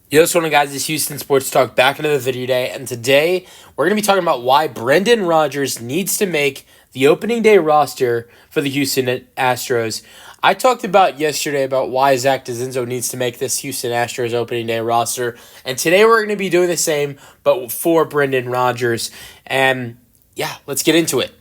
Yo, what's going on, guys? It's Houston Sports Talk back into the video day, and today we're going to be talking about why Brendan Rodgers needs to make the opening day roster for the Houston Astros. I talked about yesterday about why Zach DeZinzo needs to make this Houston Astros opening day roster, and today we're going to be doing the same, but for Brendan Rodgers. And yeah, let's get into it.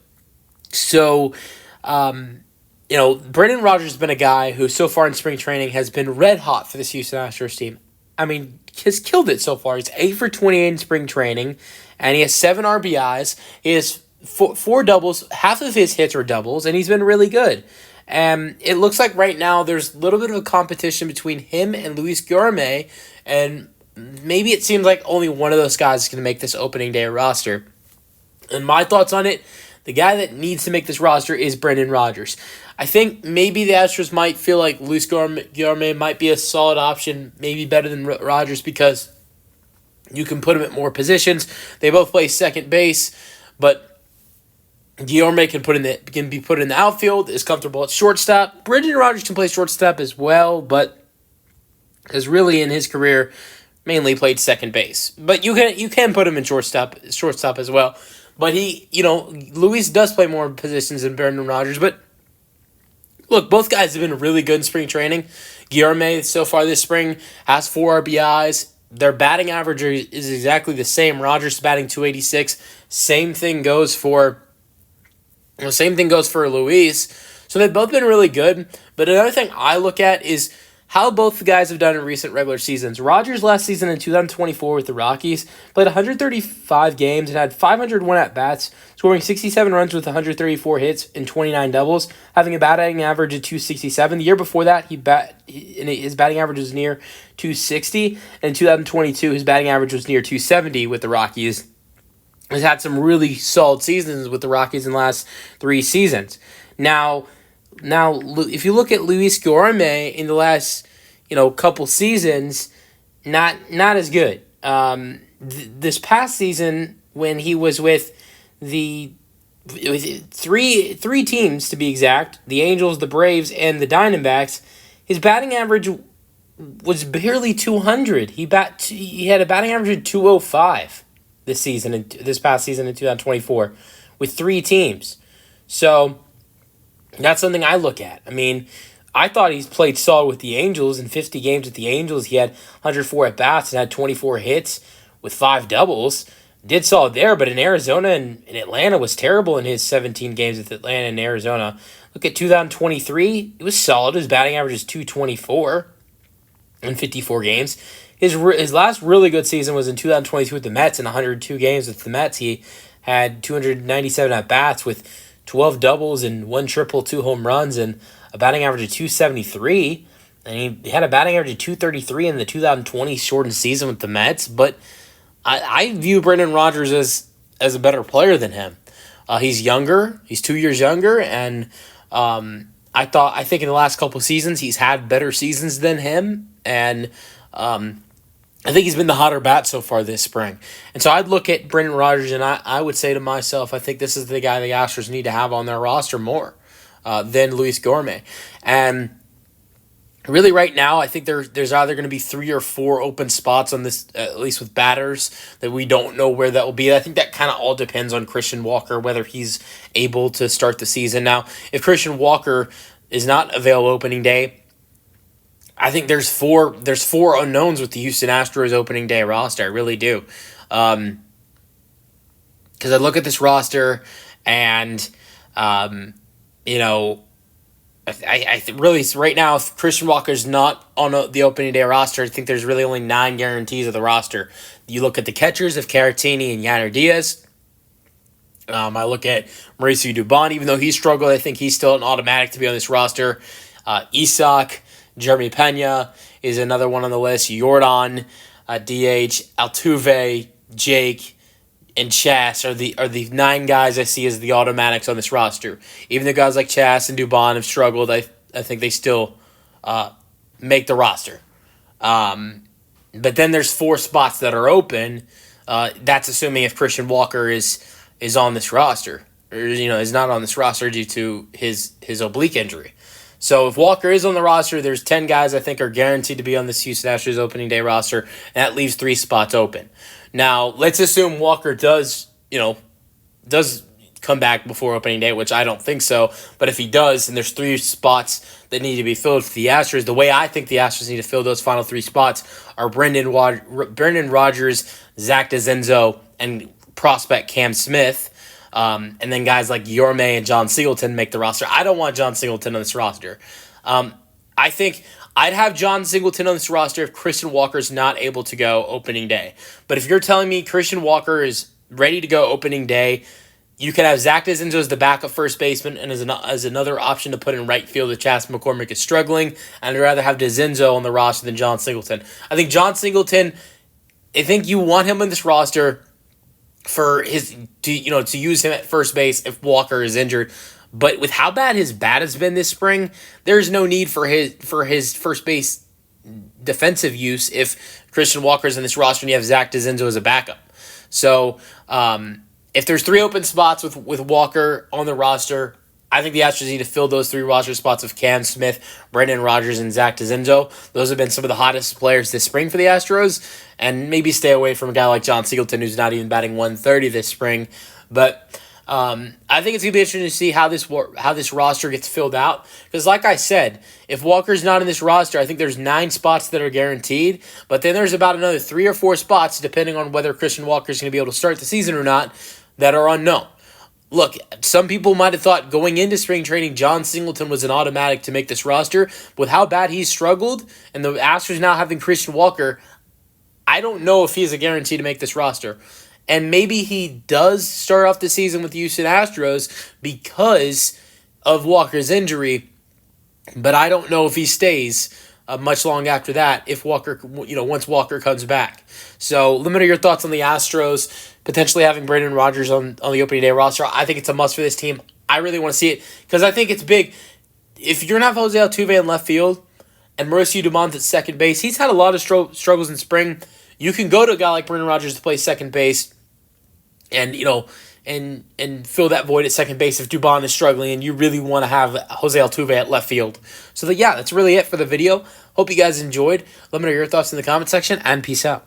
So, Brendan Rodgers has been a guy who so far in spring training has been red hot for this Houston Astros team. I mean, has killed it so far. He's 8 for 28 in spring training, and he has 7 RBIs. He has four doubles. Half of his hits are doubles, and he's been really good. And it looks like right now there's a little bit of a competition between him and Luis Guillorme, and maybe it seems like only one of those guys is going to make this opening day roster. And my thoughts on it, the guy that needs to make this roster is Brendan Rodgers. I think maybe the Astros might feel like Luis Guillorme might be a solid option, maybe better than Rodgers because you can put him at more positions. They both play second base, but Guillorme can be put in the outfield, is comfortable at shortstop. Brendan Rodgers can play shortstop as well, but has really in his career mainly played second base. But you can put him in shortstop as well. But Luis does play more positions than Brendan Rodgers. But look, both guys have been really good in spring training. Guillorme, so far this spring, has 4 RBIs. Their batting average is exactly the same. Rodgers batting .286. Same thing goes for Luis. So they've both been really good. But another thing I look at is how both the guys have done in recent regular seasons. Rodgers last season in 2024 with the Rockies played 135 games and had 501 at-bats, scoring 67 runs with 134 hits and 29 doubles, having a batting average of .267. The year before that, his batting average was near .260, and in 2022, his batting average was near .270 with the Rockies. He's had some really solid seasons with the Rockies in the last 3 seasons. Now, if you look at Luis Guillorme in the last, couple seasons, not as good. This past season, when he was with three teams to be exact, the Angels, the Braves, and the Diamondbacks, his batting average was barely 200. He had a batting average of 205 this past season in 2024 with 3 teams. So that's something I look at. I mean, I thought he's played solid with the Angels. In 50 games with the Angels, he had 104 at-bats and had 24 hits with 5 doubles. Did solid there, but in Arizona and in Atlanta was terrible in his 17 games with Atlanta and Arizona. Look at 2023. It was solid. His batting average is .224 in 54 games. His last really good season was in 2022 with the Mets. In 102 games with the Mets, he had 297 at-bats with 12 doubles and 1 triple, 2 home runs, and a batting average of .273. And he had a batting average of .233 in the 2020 shortened season with the Mets. But I view Brendan Rodgers as a better player than him. He's younger. He's 2 years younger, and I think in the last couple seasons he's had better seasons than him, and I think he's been the hotter bat so far this spring. And so I'd look at Brendan Rodgers, and I would say to myself, I think this is the guy the Astros need to have on their roster more than Luis Guillorme. And really right now, I think there's either going to be 3 or 4 open spots on this, at least with batters, that we don't know where that will be. I think that kind of all depends on Christian Walker, whether he's able to start the season. Now, if Christian Walker is not available opening day, I think there's four unknowns with the Houston Astros opening day roster. I really do. Because I look at this roster and, I really, right now, if Christian Walker's not on the opening day roster, I think there's really only 9 guarantees of the roster. You look at the catchers of Caratini and Yanner Diaz. I look at Mauricio Dubon, even though he struggled, I think he's still an automatic to be on this roster. Isak, Jeremy Pena is another one on the list. Jordan, DH, Altuve, Jake, and Chas are the 9 guys I see as the automatics on this roster. Even the guys like Chas and Dubon have struggled, I think they still make the roster. But then there's 4 spots that are open. That's assuming if Christian Walker is on this roster, or is not on this roster due to his oblique injury. So if Walker is on the roster, there's 10 guys I think are guaranteed to be on this Houston Astros opening day roster, and that leaves 3 spots open. Now, let's assume Walker does come back before opening day, which I don't think so. But if he does, and there's 3 spots that need to be filled for the Astros, the way I think the Astros need to fill those final 3 spots are Brendan Rodgers, Zach DeZenzo, and prospect Cam Smith. And then guys like Yorme and John Singleton make the roster. I don't want John Singleton on this roster. I think I'd have John Singleton on this roster if Christian Walker's not able to go opening day. But if you're telling me Christian Walker is ready to go opening day, you can have Zach DeZenzo as the backup first baseman and as another option to put in right field if Chas McCormick is struggling. And I'd rather have DeZenzo on the roster than John Singleton. I think John Singleton, I think you want him on this roster for to use him at first base if Walker is injured. But with how bad his bat has been this spring, there's no need for his first base defensive use if Christian Walker's in this roster and you have Zach DeZenzo as a backup. So if there's 3 open spots with Walker on the roster, I think the Astros need to fill those 3 roster spots with Cam Smith, Brendan Rodgers, and Zach DeZenzo. Those have been some of the hottest players this spring for the Astros, and maybe stay away from a guy like John Singleton, who's not even batting 130 this spring. But I think it's going to be interesting to see how this roster gets filled out. Because like I said, if Walker's not in this roster, I think there's 9 spots that are guaranteed. But then there's about another 3 or 4 spots, depending on whether Christian Walker's going to be able to start the season or not, that are unknown. Look, some people might have thought going into spring training John Singleton was an automatic to make this roster. With how bad he's struggled and the Astros now having Christian Walker, I don't know if he's a guarantee to make this roster. And maybe he does start off the season with the Houston Astros because of Walker's injury, but I don't know if he stays much long after that if Walker, once Walker comes back. So let me know your thoughts on the Astros potentially having Brendan Rodgers on the opening day roster. I think it's a must for this team. I really want to see it because I think it's big. If you're going to have Jose Altuve in left field and Mauricio Dumont at second base, he's had a lot of struggles in spring. You can go to a guy like Brendan Rodgers to play second base and fill that void at second base if Dubon is struggling and you really want to have Jose Altuve at left field. So that's really it for the video. Hope you guys enjoyed. Let me know your thoughts in the comment section, and peace out.